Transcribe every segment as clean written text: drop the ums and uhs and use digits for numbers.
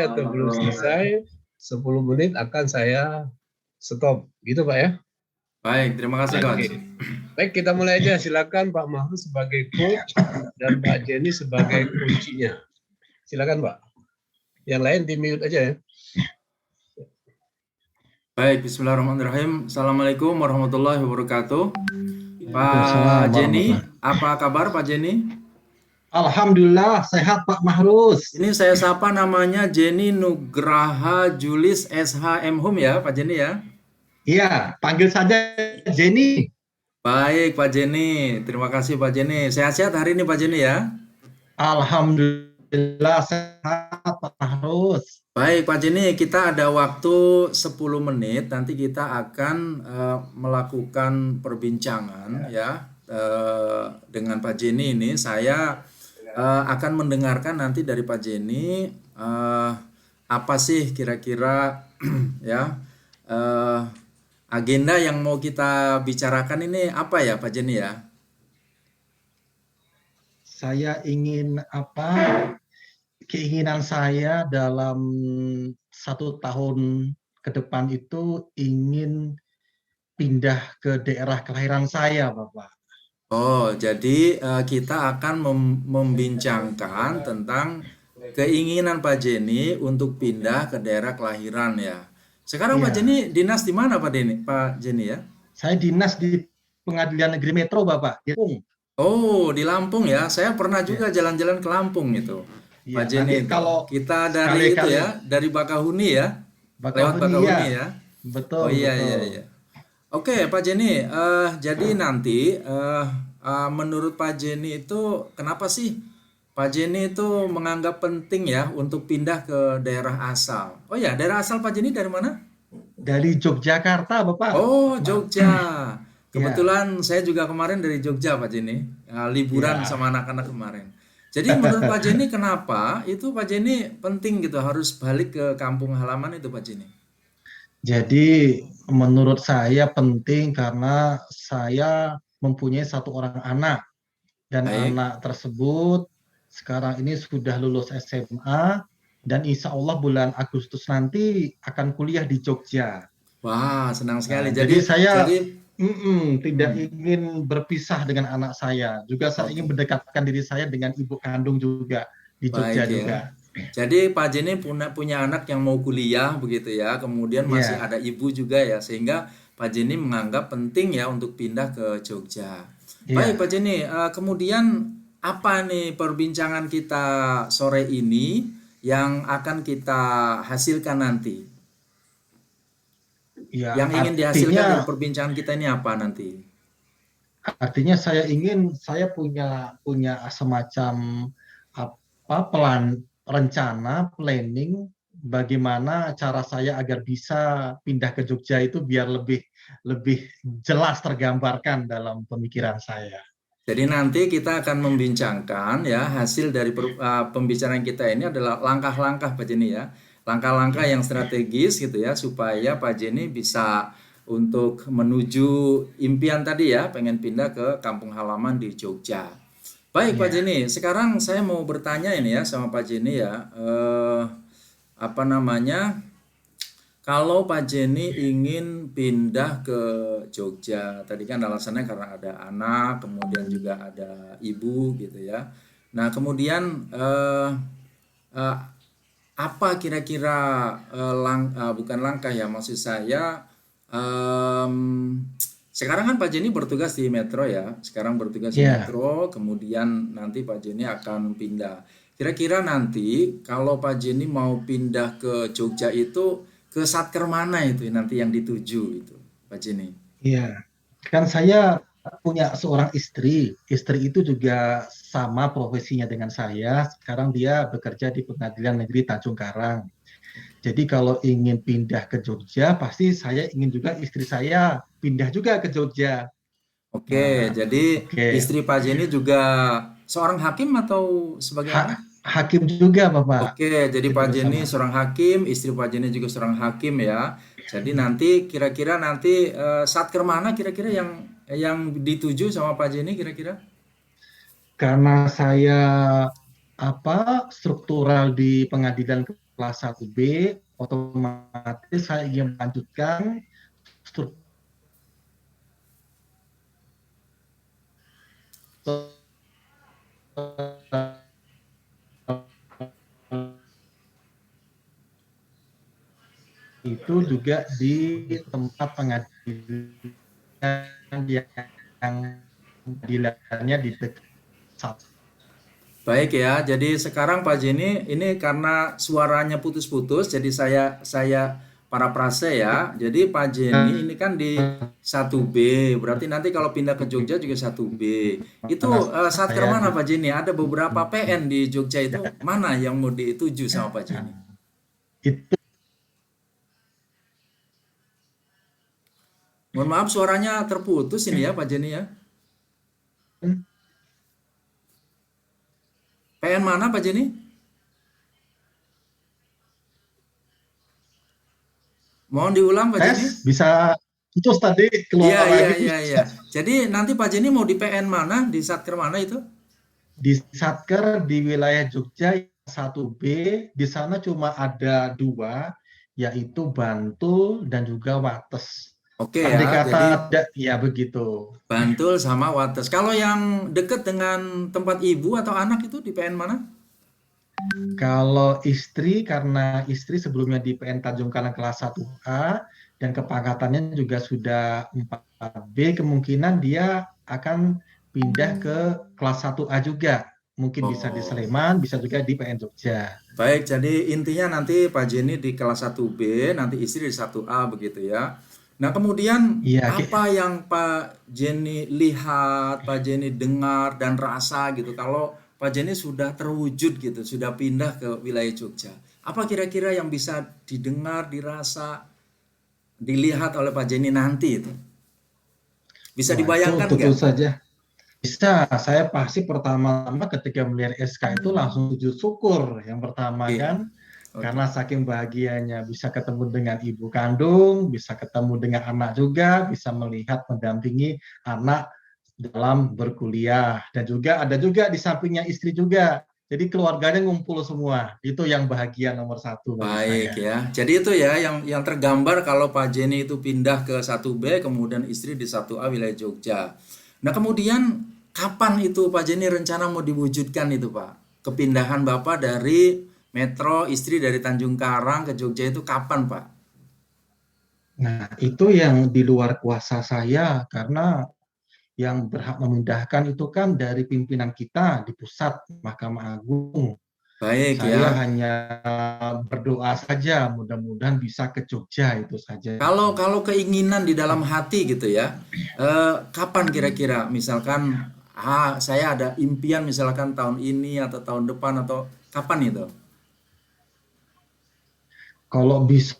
atau belum selesai, 10 menit akan saya stop. Gitu Pak ya? Baik, terima kasih Coach. Baik, kita mulai aja. Silakan Pak Mahfud sebagai coach dan Mbak Jenny sebagai kuncinya. Silakan Pak. Yang lain di mute aja ya. Baik, bismillahirrahmanirrahim. Assalamualaikum warahmatullahi wabarakatuh. Pak Jenny, apa kabar Pak Jenny? Alhamdulillah sehat Pak Mahrus. Ini saya sapa namanya Jenny Nugraha Julis SH M Hum ya Pak Jenny ya? Iya, panggil saja Jenny. Baik Pak Jenny, terima kasih Pak Jenny. Sehat-sehat hari ini Pak Jenny ya? Alhamdulillah sehat Pak Mahrus. Baik Pak Jenny, kita ada waktu 10 menit. Nanti kita akan melakukan perbincangan ya dengan Pak Jenny ini. Saya akan mendengarkan nanti dari Pak Jenny apa sih kira-kira ya agenda yang mau kita bicarakan ini apa ya Pak Jenny ya? Saya ingin keinginan saya dalam 1 tahun ke depan itu ingin pindah ke daerah kelahiran saya, Bapak. Oh, jadi kita akan membincangkan tentang keinginan Pak Jenny untuk pindah ke daerah kelahiran ya. Sekarang Pak Jenny dinas di mana Pak Jenny ya? Saya dinas di Pengadilan Negeri Metro Bapak, di Lampung. Oh, di Lampung ya. Saya pernah juga jalan-jalan ke Lampung itu. Pak Jenny, kalau kita dari itu ya, dari Bakahuni ya. Lewat Bakahuni ya. Betul. Oh iya iya. Oke, Pak Jenny, jadi nanti menurut Pak Jenny itu kenapa sih Pak Jenny itu menganggap penting ya untuk pindah ke daerah asal? Oh ya, daerah asal Pak Jenny dari mana? Dari Yogyakarta, Bapak. Oh, Jogja. Kebetulan saya juga kemarin dari Jogja, Pak Jenny. Liburan sama anak-anak kemarin. Jadi menurut Pak Jenny kenapa itu Pak Jenny penting gitu harus balik ke kampung halaman itu Pak Jenny? Jadi menurut saya penting karena saya mempunyai 1 orang anak dan anak tersebut sekarang ini sudah lulus SMA dan insya Allah bulan Agustus nanti akan kuliah di Jogja. Wah, senang sekali. Jadi saya tidak ingin berpisah dengan anak saya. Juga saya ingin mendekatkan diri saya dengan ibu kandung juga di Jogja juga. Jadi Pak Jenny punya anak yang mau kuliah begitu ya, kemudian masih ada ibu juga ya, sehingga Pak Jenny menganggap penting ya untuk pindah ke Jogja. Baik Pak Jenny, kemudian apa nih perbincangan kita sore ini yang akan kita hasilkan nanti? Yang ingin dihasilkan dari perbincangan kita ini apa nanti? Artinya saya punya semacam rencana planning bagaimana cara saya agar bisa pindah ke Jogja itu biar lebih jelas tergambarkan dalam pemikiran saya. Jadi nanti kita akan membincangkan ya hasil dari pembicaraan kita ini adalah langkah-langkah Pak Jenny ya. Langkah-langkah yang strategis gitu ya supaya Pak Jenny bisa untuk menuju impian tadi ya, pengen pindah ke kampung halaman di Jogja. Baik Pak Jenny, sekarang saya mau bertanya ini ya sama Pak Jenny ya, kalau Pak Jenny ingin pindah ke Jogja, tadi kan alasannya karena ada anak, kemudian juga ada ibu gitu ya. Nah kemudian apa kira-kira bukan langkah ya, maksud saya sekarang kan Pak Jenny bertugas di Metro ya, Metro, kemudian nanti Pak Jenny akan pindah. Kira-kira nanti kalau Pak Jenny mau pindah ke Jogja itu ke satker mana itu nanti yang dituju itu Pak Jenny? Iya, kan saya punya seorang istri itu juga sama profesinya dengan saya, sekarang dia bekerja di Pengadilan Negeri Tanjung Karang. Jadi kalau ingin pindah ke Jogja, pasti saya ingin juga istri saya pindah juga ke Jogja. Oke, jadi istri Pak Jenny juga seorang hakim atau sebagai apa? Hakim juga, Bapak. Oke, jadi Pak Jenny seorang hakim, istri Pak Jenny juga seorang hakim ya. Jadi nanti kira-kira satker mana kira-kira yang dituju sama Pak Jenny kira-kira? Karena saya struktural di Pengadilan kelas 1B, otomatis saya ingin melanjutkan struktur itu juga di tempat pengadilan yang pengadilannya di dekat. Baik ya, jadi sekarang Pak Jenny ini karena suaranya putus-putus, jadi saya parafrase ya. Jadi Pak Jenny ini kan di 1B, berarti nanti kalau pindah ke Jogja juga 1B. Itu satker Saya mana di Pak Jenny? Ada beberapa PN di Jogja itu, mana yang mau dituju sama Pak Jenny? itu Mohon maaf suaranya terputus ini ya Pak Jenny ya. PN mana Pak Jenny? Mohon diulang Pak Jenny. bisa putus tadi Iya, keluar iya, lagi iya, iya. Jadi nanti Pak Jenny mau di PN mana? Di Satker mana itu? di Satker di wilayah Jogja 1B. Di sana cuma ada 2, yaitu Bantul dan juga Wates. Oke Andai ya, jadi kata ya begitu. Bantul sama Wates. Kalau yang dekat dengan tempat ibu atau anak itu di PN mana? Kalau istri, karena istri sebelumnya di PN Tanjung Karang kelas 1A dan kepangkatannya juga sudah 4B, kemungkinan dia akan pindah ke kelas 1A juga. Mungkin bisa di Oh, Sleman, bisa juga di PN Jogja. baik. Jadi intinya nanti Pak Jenny di kelas 1B, nanti istri di 1A begitu ya. Nah, kemudian Iya, apa yang Pak Jenny lihat, Pak Jenny dengar dan rasa gitu kalau Pak Jenny sudah terwujud gitu, sudah pindah ke wilayah Jogja. Apa kira-kira yang bisa didengar, dirasa, dilihat oleh Pak Jenny nanti itu? Bisa wah itu dibayangkan tentu nggak? saja. Bisa, saya pasti pertama-tama ketika melihat SK itu langsung sujud syukur. Yang pertama Oke, kan, oke. karena saking bahagianya bisa ketemu dengan ibu kandung, bisa ketemu dengan anak juga, bisa melihat mendampingi anak dalam berkuliah. Dan juga ada juga di sampingnya istri juga. Jadi keluarganya ngumpul semua. Itu yang bahagia nomor 1 bagi Baik saya. ya. Jadi itu ya yang tergambar kalau Pak Jenny itu pindah ke 1B kemudian istri di 1A wilayah Jogja. Nah, kemudian kapan itu Pak Jenny rencana mau diwujudkan itu, Pak? Kepindahan Bapak dari Metro, istri dari Tanjung Karang ke Jogja itu kapan, Pak? Nah, itu yang di luar kuasa saya karena yang berhak memindahkan itu kan dari pimpinan kita di pusat Mahkamah Agung. Baik Saya ya. hanya berdoa saja, mudah-mudahan bisa ke Jogja itu saja. Kalau kalau keinginan di dalam hati gitu ya, kapan kira-kira? Misalkan, saya ada impian misalkan tahun ini atau tahun depan atau kapan itu? Kalau bisa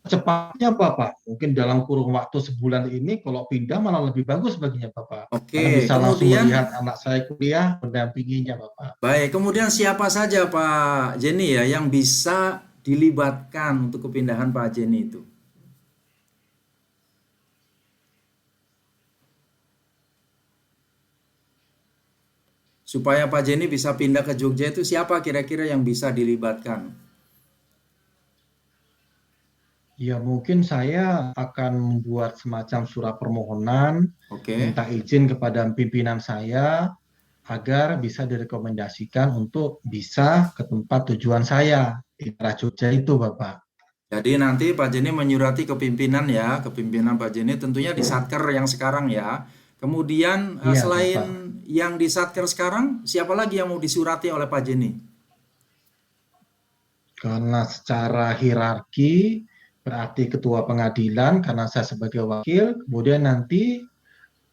cepatnya Bapak, mungkin dalam kurun waktu sebulan ini, kalau pindah malah lebih bagus baginya Bapak. Karena Oke, bisa langsung kemudian melihat anak saya kuliah, mendampinginya Bapak. baik, kemudian siapa saja Pak Jenny ya yang bisa dilibatkan untuk kepindahan Pak Jenny itu? Supaya Pak Jenny bisa pindah ke Jogja itu siapa kira-kira yang bisa dilibatkan? Ya mungkin saya akan membuat semacam surat permohonan, Oke. minta izin kepada pimpinan saya, agar bisa direkomendasikan untuk bisa ke tempat tujuan saya di daerah Jogja itu, Bapak. Jadi nanti Pak Jenny menyurati ke pimpinan ya, ke pimpinan Pak Jenny tentunya di Satker yang sekarang ya. Kemudian Iya, selain Bapak. yang di Satker sekarang, siapa lagi yang mau disurati oleh Pak Jenny? Karena secara hierarki berarti ketua pengadilan karena saya sebagai wakil, kemudian nanti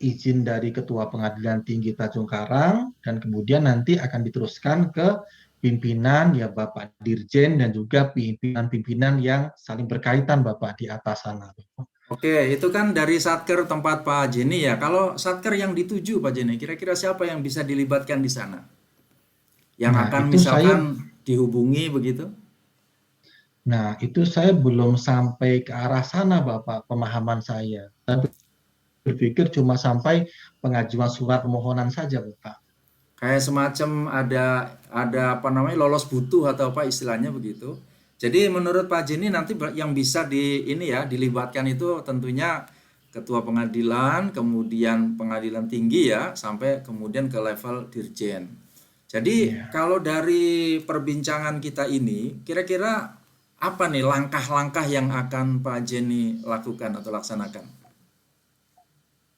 izin dari ketua pengadilan tinggi Tanjung Karang dan kemudian nanti akan diteruskan ke pimpinan ya Bapak Dirjen dan juga pimpinan-pimpinan yang saling berkaitan Bapak di atas sana. Oke, itu kan dari Satker tempat Pak Jenny ya. Kalau Satker yang dituju Pak Jenny, kira-kira siapa yang bisa dilibatkan di sana? Yang Nah, akan itu saya misalkan dihubungi begitu? Nah, itu saya belum sampai ke arah sana, Bapak, pemahaman saya. Saya berpikir cuma sampai pengajuan surat permohonan saja, Bapak. kayak semacam ada apa namanya lolos butuh atau apa istilahnya begitu. Jadi menurut Pak Jenny nanti yang bisa dilibatkan itu tentunya ketua pengadilan, kemudian pengadilan tinggi ya, sampai kemudian ke level dirjen. Jadi Iya. kalau dari perbincangan kita ini, kira-kira apa nih langkah-langkah yang akan Pak Jenny lakukan atau laksanakan?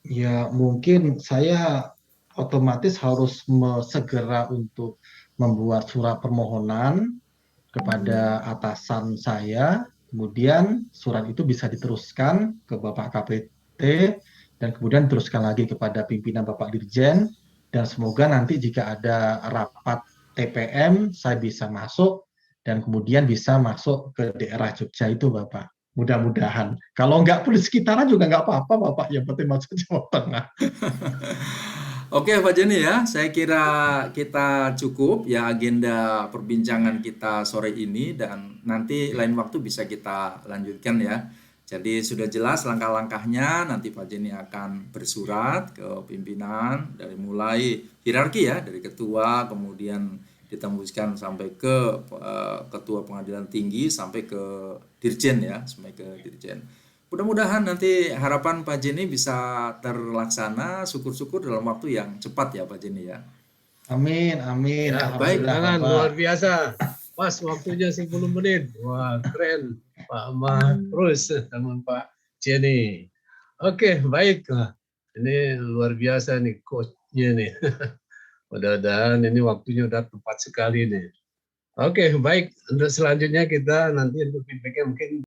Ya, mungkin saya otomatis harus segera untuk membuat surat permohonan kepada atasan saya, kemudian surat itu bisa diteruskan ke Bapak KPT, dan kemudian diteruskan lagi kepada pimpinan Bapak Dirjen, dan semoga nanti jika ada rapat TPM, saya bisa masuk, dan kemudian bisa masuk ke daerah Jogja itu, Bapak. Mudah-mudahan. Kalau nggak pun di sekitaran juga nggak apa-apa, Bapak. Yang penting masuk Jawa Tengah. Oke Pak Jenny ya, saya kira kita cukup ya agenda perbincangan kita sore ini dan nanti lain waktu bisa kita lanjutkan ya. Jadi sudah jelas langkah-langkahnya, nanti Pak Jenny akan bersurat ke pimpinan dari mulai hierarki ya, dari ketua kemudian ditembuskan sampai ke ketua pengadilan tinggi sampai ke dirjen ya, sampai ke dirjen. Mudah-mudahan nanti harapan Pak Jenny bisa terlaksana, syukur-syukur dalam waktu yang cepat ya Pak Jenny ya. Amin, amin. Ya, baik, Alhamdulillah, jangan Bapak. luar biasa. Pas waktunya 10 menit. Wah, keren. Pak Ahmad terus sama Pak Jenny. Oke, baik. Nah, ini luar biasa nih coachnya nih. Mudah-mudahan ini waktunya udah tepat sekali nih. Oke, baik. Untuk selanjutnya kita nanti untuk feedbacknya mungkin